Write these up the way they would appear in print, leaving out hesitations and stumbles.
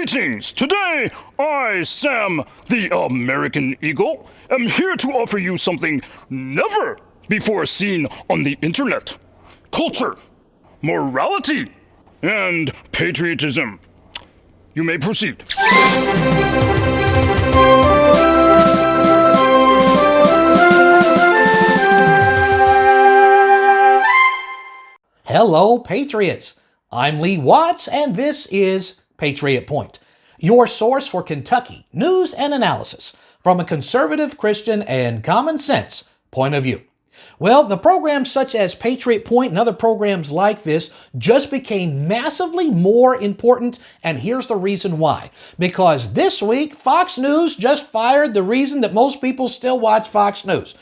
Greetings! Today, I, Sam, the American Eagle, am here to offer you something never before seen on the internet. Culture, morality, and patriotism. You may proceed. Hello, Patriots. I'm Lee Watts, and this is Patriot Point, your source for Kentucky news and analysis from a conservative, Christian, and common sense point of view. Well, the programs such as Patriot Point and other programs like this just became massively more important, and here's the reason why. Because this week, Fox News just fired the reason that most people still watch Fox News.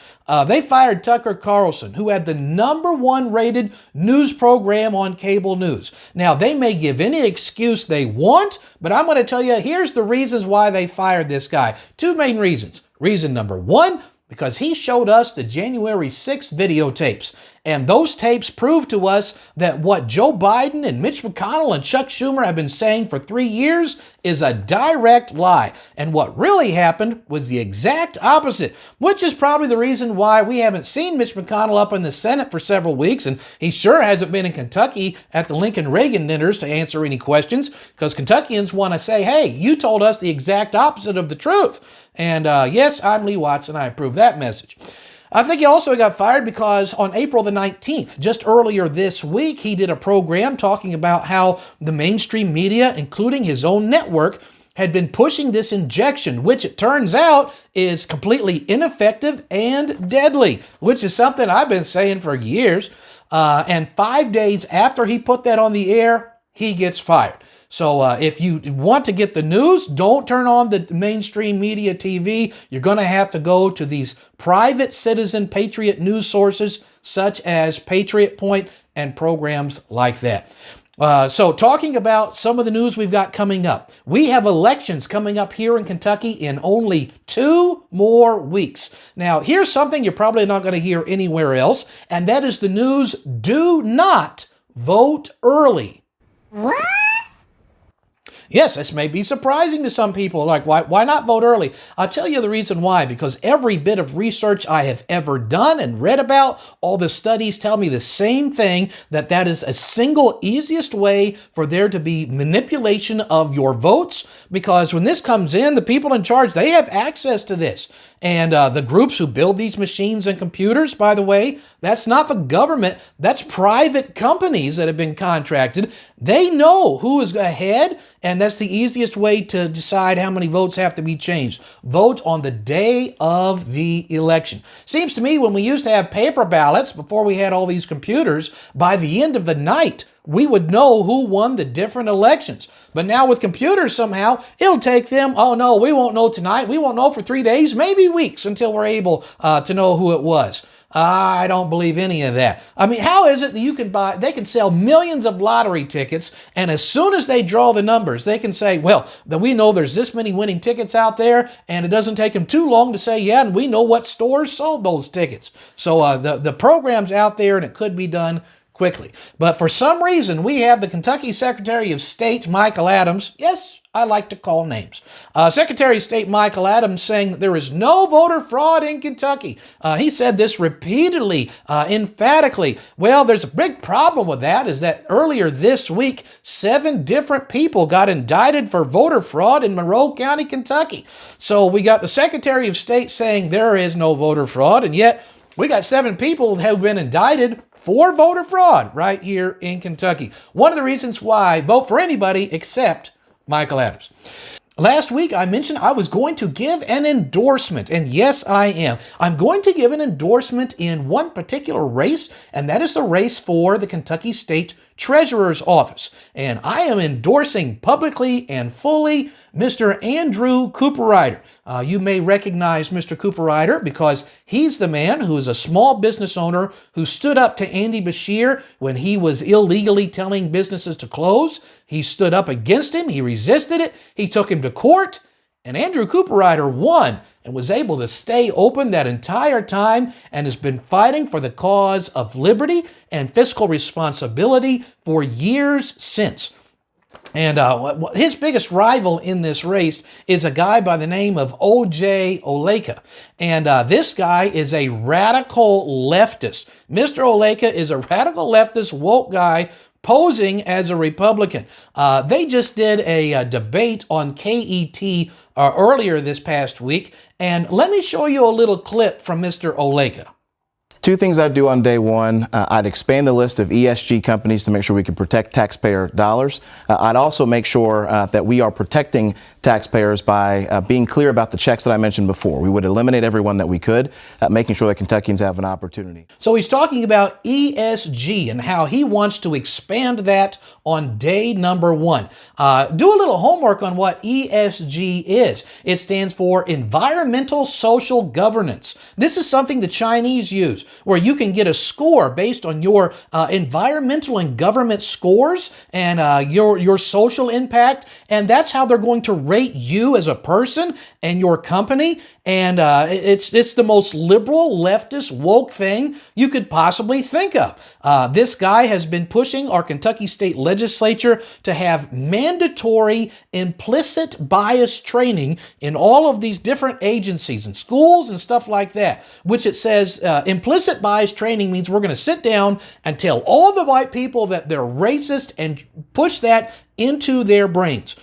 They fired Tucker Carlson, who had the #1 rated news program on cable news. Now, they may give any excuse they want, but I'm going to tell you, here's the reasons why they fired this guy. Two main reasons. Reason number one, because he showed us the January 6th videotapes. And those tapes prove to us that what Joe Biden and Mitch McConnell and Chuck Schumer have been saying for 3 years is a direct lie. And what really happened was the exact opposite, which is probably the reason why we haven't seen Mitch McConnell up in the Senate for several weeks. And he sure hasn't been in Kentucky at the Lincoln Reagan dinners to answer any questions, because Kentuckians want to say, hey, you told us the exact opposite of the truth. And yes, I'm Lee Watts, and I approve that message. I think he also got fired because on April the 19th, just earlier this week, he did a program talking about how the mainstream media, including his own network, had been pushing this injection, which it turns out is completely ineffective and deadly, which is something I've been saying for years. And 5 days after he put that on the air, he gets fired. So if you want to get the news, don't turn on the mainstream media TV. You're going to have to go to these private citizen patriot news sources such as Patriot Point and programs like that. So talking about some of the news we've got coming up. We have elections coming up here in Kentucky in only 2 more weeks. Now, here's something you're probably not going to hear anywhere else, and that is the news: do not vote early. What? Yes, this may be surprising to some people. Like, why not vote early? I'll tell you the reason why. Because every bit of research I have ever done and read about, all the studies tell me the same thing, that is a single easiest way for there to be manipulation of your votes. Because when this comes in, the people in charge, they have access to this. And the groups who build these machines and computers, by the way, that's not the government. That's private companies that have been contracted. They know who is ahead, and that's the easiest way to decide how many votes have to be changed. Vote on the day of the election. Seems to me when we used to have paper ballots before we had all these computers, by the end of the night, we would know who won the different elections. But now with computers, somehow, it'll take them, oh no, we won't know tonight. We won't know for 3 days, maybe weeks, until we're able to know who it was. I don't believe any of that. I mean, how is it that they can sell millions of lottery tickets, and as soon as they draw the numbers, they can say, well, that we know there's this many winning tickets out there, and it doesn't take them too long to say, yeah, and we know what stores sold those tickets. So the program's out there, and it could be done quickly. But for some reason, we have the Kentucky Secretary of State, Michael Adams. Yes, I like to call names. Secretary of State Michael Adams saying there is no voter fraud in Kentucky. He said this repeatedly, emphatically. Well, there's a big problem with that, is that earlier this week, 7 different people got indicted for voter fraud in Monroe County, Kentucky. So we got the Secretary of State saying there is no voter fraud, and yet we got 7 people who have been indicted for voter fraud right here in Kentucky. One of the reasons why vote for anybody except Michael Adams. Last week, I mentioned I was going to give an endorsement, and yes, I am. I'm going to give an endorsement in one particular race, and that is the race for the Kentucky State Treasurer's Office. And I am endorsing publicly and fully Mr. Andrew Cooperrider. You may recognize Mr. Cooperrider because he's the man who is a small business owner who stood up to Andy Beshear when he was illegally telling businesses to close. He stood up against him. He resisted it. He took him to court. And Andrew Cooperrider won and was able to stay open that entire time and has been fighting for the cause of liberty and fiscal responsibility for years since. And his biggest rival in this race is a guy by the name of O.J. Oleka. And this guy is a radical leftist. Mr. Oleka is a radical leftist, woke guy posing as a Republican. They just did a debate on KET earlier this past week. And let me show you a little clip from Mr. Oleka. Two things I'd do on day one. I'd expand the list of ESG companies to make sure we can protect taxpayer dollars. I'd also make sure that we are protecting taxpayers by being clear about the checks that I mentioned before. We would eliminate everyone that we could, making sure that Kentuckians have an opportunity. So he's talking about ESG and how he wants to expand that on day number one. Do a little homework on what ESG is. It stands for Environmental Social Governance. This is something the Chinese use, where you can get a score based on your environmental and government scores and your social impact, and that's how they're going to rate you as a person and your company. And it's the most liberal, leftist, woke thing you could possibly think of. This guy has been pushing our Kentucky State Legislature to have mandatory implicit bias training in all of these different agencies and schools and stuff like that, which it says implicit bias training means we're going to sit down and tell all the white people that they're racist and push that into their brains.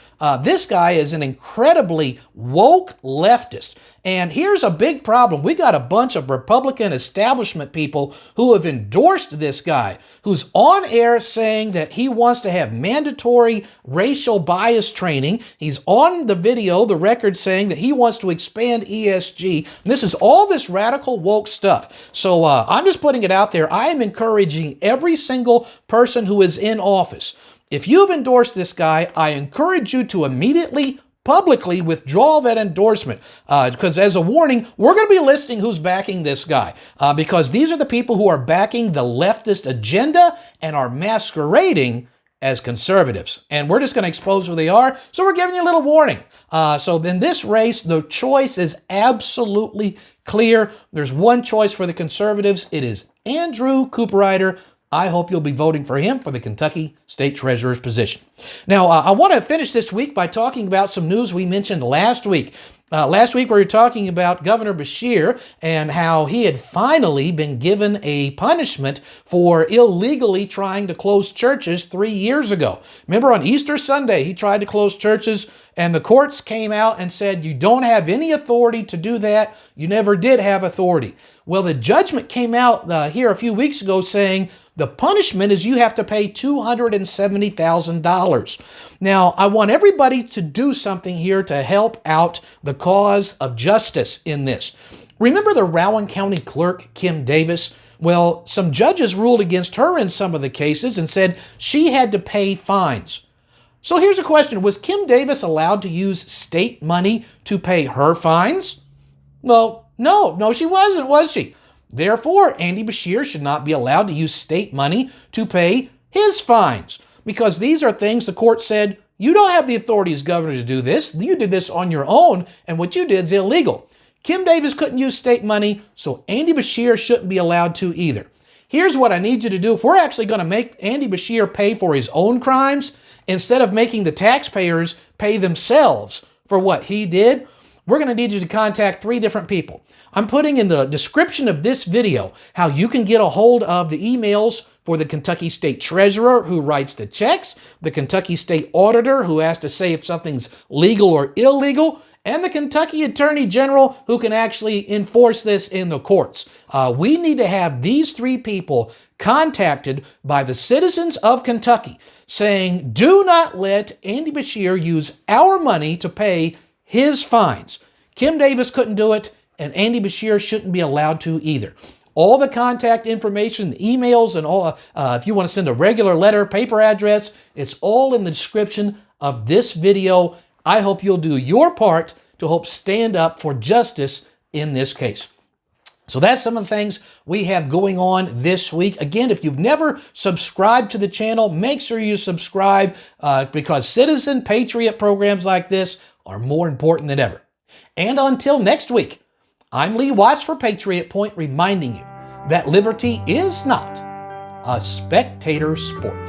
This guy is an incredibly woke leftist. And here's a big problem. We got a bunch of Republican establishment people who have endorsed this guy, who's on air saying that he wants to have mandatory racial bias training. He's on the video, the record, saying that he wants to expand ESG. And this is all this radical woke stuff. So I'm just putting it out there. I am encouraging every single person who is in office, if you've endorsed this guy, I encourage you to immediately publicly withdraw that endorsement, because as a warning, we're going to be listing who's backing this guy, because these are the people who are backing the leftist agenda and are masquerading as conservatives. And we're just going to expose who they are, so we're giving you a little warning. So in this race, the choice is absolutely clear. There's one choice for the conservatives. It is Andrew Cooperrider. I hope you'll be voting for him for the Kentucky State Treasurer's position. Now, I want to finish this week by talking about some news we mentioned last week. Last week, we were talking about Governor Beshear and how he had finally been given a punishment for illegally trying to close churches 3 years ago. Remember, on Easter Sunday, he tried to close churches, and the courts came out and said, you don't have any authority to do that. You never did have authority. Well, the judgment came out here a few weeks ago saying the punishment is you have to pay $270,000. Now, I want everybody to do something here to help out the cause of justice in this. Remember the Rowan County Clerk, Kim Davis? Well, some judges ruled against her in some of the cases and said she had to pay fines. So here's a question. Was Kim Davis allowed to use state money to pay her fines? Well, no, she wasn't, was she? Therefore, Andy Beshear should not be allowed to use state money to pay his fines, because these are things the court said, you don't have the authority as governor to do this. You did this on your own, and what you did is illegal. Kim Davis couldn't use state money, so Andy Beshear shouldn't be allowed to either. Here's what I need you to do. If we're actually going to make Andy Beshear pay for his own crimes, instead of making the taxpayers pay themselves for what he did, we're going to need you to contact 3 different people. I'm putting in the description of this video how you can get a hold of the emails for the Kentucky State Treasurer who writes the checks, the Kentucky State Auditor who has to say if something's legal or illegal, and the Kentucky Attorney General who can actually enforce this in the courts. We need to have these 3 people contacted by the citizens of Kentucky saying, do not let Andy Beshear use our money to pay his fines. Kim Davis couldn't do it, and Andy Beshear shouldn't be allowed to either. All the contact information, the emails, and all, if you want to send a regular letter, paper address, it's all in the description of this video. I hope you'll do your part to help stand up for justice in this case. So that's some of the things we have going on this week. Again, if you've never subscribed to the channel, make sure you subscribe because citizen patriot programs like this are more important than ever. And until next week, I'm Lee Watts for Patriot Point, reminding you that liberty is not a spectator sport.